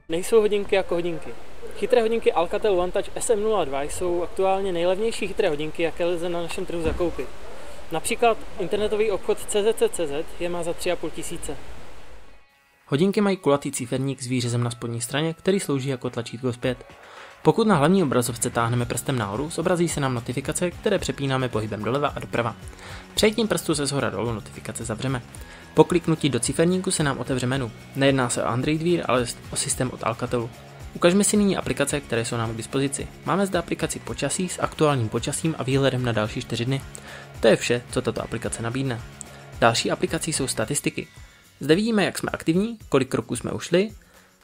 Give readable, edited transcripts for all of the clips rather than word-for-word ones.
Nejsou hodinky jako hodinky. Chytré hodinky Alcatel OneTouch SM02 jsou aktuálně nejlevnější chytré hodinky, jaké lze na našem trhu zakoupit. Například internetový obchod CZC.cz je má za 3,5 tisíce. Hodinky mají kulatý ciferník s výřezem na spodní straně, který slouží jako tlačítko zpět. Pokud na hlavní obrazovce táhneme prstem nahoru, zobrazí se nám notifikace, které přepínáme pohybem doleva a doprava. Přejítím prstu se shora dolů notifikace zavřeme. Po kliknutí do ciferníku se nám otevře menu. Nejedná se o Android Wear, ale o systém od Alcatelu. Ukažme si nyní aplikace, které jsou nám k dispozici. Máme zde aplikaci počasí s aktuálním počasím a výhledem na další 4 dny. To je vše, co tato aplikace nabídne. Další aplikací jsou statistiky. Zde vidíme, jak jsme aktivní, kolik kroků jsme ušli,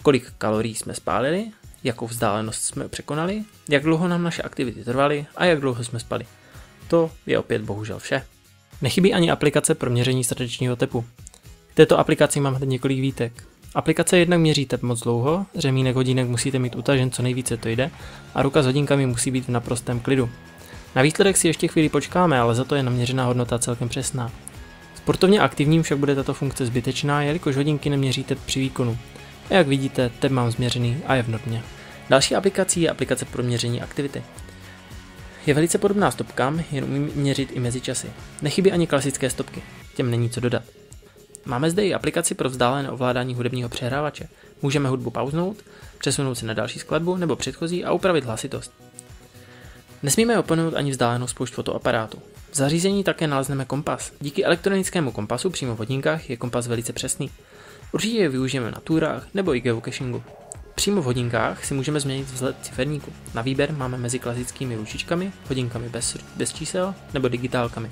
kolik kalorií jsme spálili, jakou vzdálenost jsme překonali, jak dlouho nám naše aktivity trvaly a jak dlouho jsme spali. To je opět bohužel vše. Nechybí ani aplikace pro měření srdečního tepu. V této aplikaci mám hned několik výtek. Aplikace jednak měří tep moc dlouho, řemínek hodinek musíte mít utažen co nejvíce to jde a ruka s hodinkami musí být v naprostém klidu. Na výsledek si ještě chvíli počkáme, ale za to je naměřená hodnota celkem přesná. Sportovně aktivním však bude tato funkce zbytečná, jelikož hodinky neměří tep při výkonu. A jak vidíte, tep mám změřený a je v normě. Další aplikací je aplikace pro měření aktivity. Je velice podobná stopkám, jen umí měřit i mezičasy. Nechybí ani klasické stopky, těm není co dodat. Máme zde i aplikaci pro vzdálené ovládání hudebního přehrávače. Můžeme hudbu pauznout, přesunout si na další skladbu nebo předchozí a upravit hlasitost. Nesmíme opomenout ani vzdálenou spoušť fotoaparátu. V zařízení také nalezneme kompas. Díky elektronickému kompasu přímo v hodinkách je kompas velice přesný. Určitě je využijeme na túrách nebo i geocachingu. Přímo v hodinkách si můžeme změnit vzhled ciferníku. Na výběr máme mezi klasickými ručičkami, hodinkami bez čísel nebo digitálkami.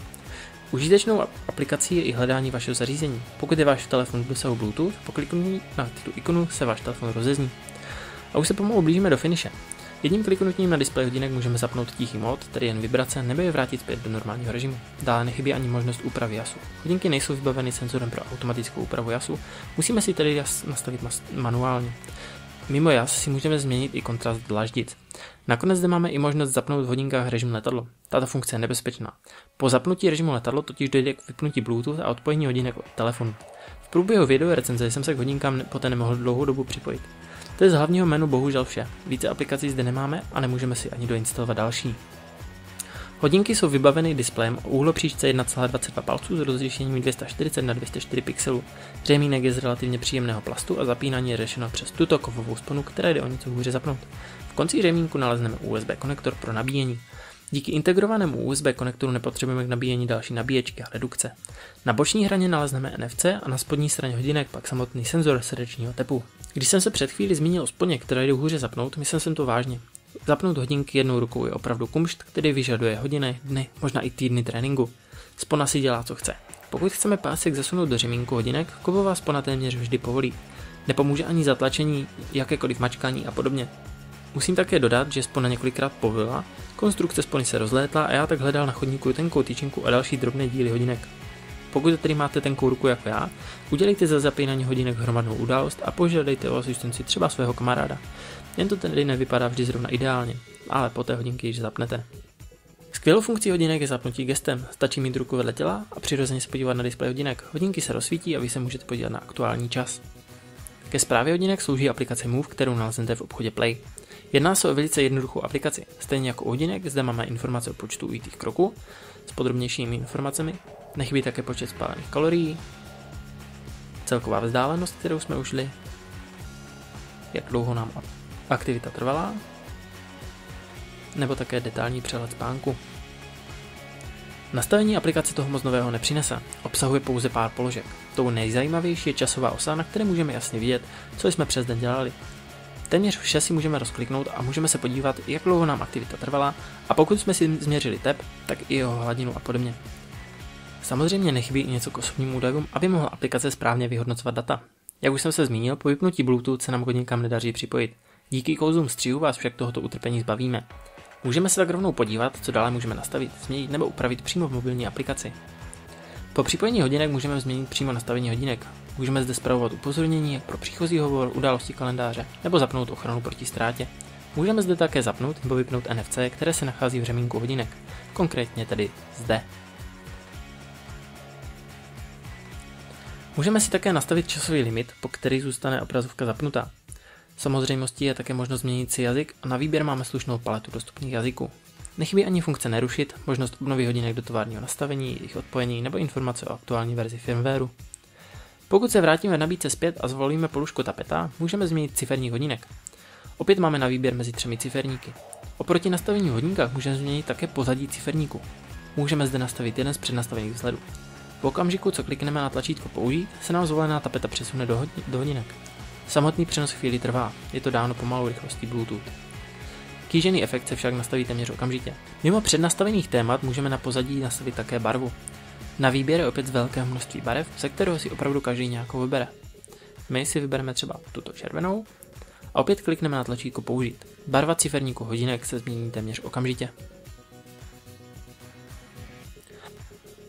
Užitečnou aplikací je i hledání vašeho zařízení. Pokud je váš telefon v dosahu Bluetooth, po kliknutí na tu ikonu se váš telefon rozezní. A už se pomalu blížíme do finiše. Jedním kliknutím na displej hodinek můžeme zapnout tichý mód, tedy jen vibrace, nebo je vrátit zpět do normálního režimu. Dále nechybí ani možnost úpravy jasu. Hodinky nejsou vybaveny senzorem pro automatickou úpravu jasu, musíme si tedy jas nastavit manuálně. Mimo jas si můžeme změnit i kontrast dlaždic. Nakonec zde máme i možnost zapnout v hodinkách režim letadlo. Tato funkce je nebezpečná. Po zapnutí režimu letadlo totiž dojde k vypnutí Bluetooth a odpojení hodinek od telefonu. V průběhu video recenze jsem se k hodinkám poté nemohl dlouhou dobu připojit. To je z hlavního menu bohužel vše. Více aplikací zde nemáme a nemůžeme si ani doinstalovat další. Hodinky jsou vybaveny displejem o úhlopříčce 1,22 palců s rozlišením 240 na 204 pixelů. Řemínek je z relativně příjemného plastu a zapínání je řešeno přes tuto kovovou sponu, která jde o něco hůře zapnout. V konci řemínku nalezneme USB konektor pro nabíjení. Díky integrovanému USB konektoru nepotřebujeme k nabíjení další nabíječky a redukce. Na boční hraně nalezneme NFC a na spodní straně hodinek pak samotný senzor srdečního tepu. Když jsem se před chvíli zmínil o sponě, které jde hůře zapnout, myslel jsem to vážně. Zapnout hodinky jednou rukou je opravdu kumšt, který vyžaduje hodiny, dny, možná i týdny tréninku. Spona si dělá, co chce. Pokud chceme pásek zasunout do řemínku hodinek, kovová spona téměř vždy povolí. Nepomůže ani zatlačení, jakékoliv mačkání a podobně. Musím také dodat, že spona několikrát povolila, konstrukce spony se rozlétla a já tak hledal na chodníku tenkou tyčinku a další drobné díly hodinek. Pokud tedy máte tenkou ruku jako já, udělejte za zapínání hodinek hromadnou událost a požádejte o asistenci třeba svého kamaráda. Jen to tedy nevypadá vždy zrovna ideálně, ale po té hodinky již zapnete. Skvělou funkcí hodinek je zapnutí gestem, stačí mít ruku vedle těla a přirozeně se podívat na displej hodinek. Hodinky se rozsvítí a vy se můžete podívat na aktuální čas. Ke správě hodinek slouží aplikace Move, kterou naleznete v obchodě Play. Jedná se o velice jednoduchou aplikaci. Stejně jako u hodinek, zde máme informace o počtu ujitých kroků s podrobnějšími informacemi. Nechybí také počet spálených kalorií, celková vzdálenost, kterou jsme ušli, jak dlouho nám aktivita trvala, nebo také detailní přehled spánku. Nastavení aplikace toho moc nového nepřinese, obsahuje pouze pár položek. Tou nejzajímavější je časová osa, na které můžeme jasně vidět, co jsme přes den dělali. Téměř vše si můžeme rozkliknout a můžeme se podívat, jak dlouho nám aktivita trvala a pokud jsme si změřili tep, tak i jeho hladinu a podobně. Samozřejmě nechybí i něco k osobním údajům, aby mohla aplikace správně vyhodnocovat data. Jak už jsem se zmínil, po vypnutí Bluetooth se nám hodinkám nedaří připojit. Díky kouzlům střihu vás však tohoto utrpení zbavíme. Můžeme se tak rovnou podívat, co dále můžeme nastavit, změnit nebo upravit přímo v mobilní aplikaci. Po připojení hodinek můžeme změnit přímo nastavení hodinek. Můžeme zde spravovat upozornění jak pro příchozí hovor, události kalendáře nebo zapnout ochranu proti ztrátě. Můžeme zde také zapnout nebo vypnout NFC, které se nachází v řemínku hodinek, konkrétně tedy zde. Můžeme si také nastavit časový limit, po který zůstane obrazovka zapnutá. Samozřejmostí je také možnost změnit si jazyk a na výběr máme slušnou paletu dostupných jazyků. Nechybí ani funkce nerušit, možnost obnovy hodinek do továrního nastavení, jejich odpojení nebo informace o aktuální verzi firmwareu. Pokud se vrátíme v nabídce zpět a zvolíme položku tapeta, můžeme změnit ciferník hodinek. Opět máme na výběr mezi 3 ciferníky. Oproti nastavení v hodinkách můžeme změnit také pozadí ciferníku. Můžeme zde nastavit jeden z přednastavených vzhledů. V okamžiku, co klikneme na tlačítko použít, se nám zvolená tapeta přesune do hodinek. Samotný přenos chvíli trvá, je to dáno pomalou rychlostí Bluetooth. Kýžený efekt se však nastaví téměř okamžitě. Mimo přednastavených témat můžeme na pozadí nastavit také barvu. Na výběr je opět z velkého množství barev, ze kterého si opravdu každý nějakou vybere. My si vybereme třeba tuto červenou a opět klikneme na tlačítko použít. Barva ciferníku hodinek se změní téměř okamžitě.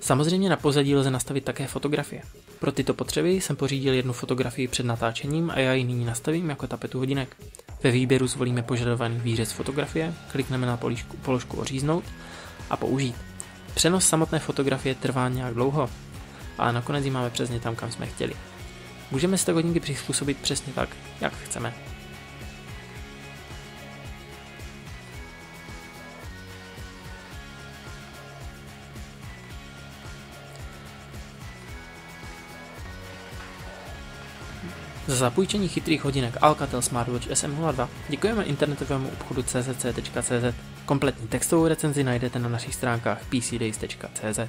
Samozřejmě na pozadí lze nastavit také fotografie. Pro tyto potřeby jsem pořídil jednu fotografii před natáčením a já ji nyní nastavím jako tapetu hodinek. Ve výběru zvolíme požadovaný výřez fotografie, klikneme na položku oříznout a použít. Přenos samotné fotografie trvá nějak dlouho, ale nakonec ji máme přesně tam, kam jsme chtěli. Můžeme si tak hodinky přizpůsobit přesně tak, jak chceme. Za zapůjčení chytrých hodinek Alcatel Smartwatch SM02 děkujeme internetovému obchodu czc.cz. Kompletní textovou recenzi najdete na našich stránkách pcdays.cz.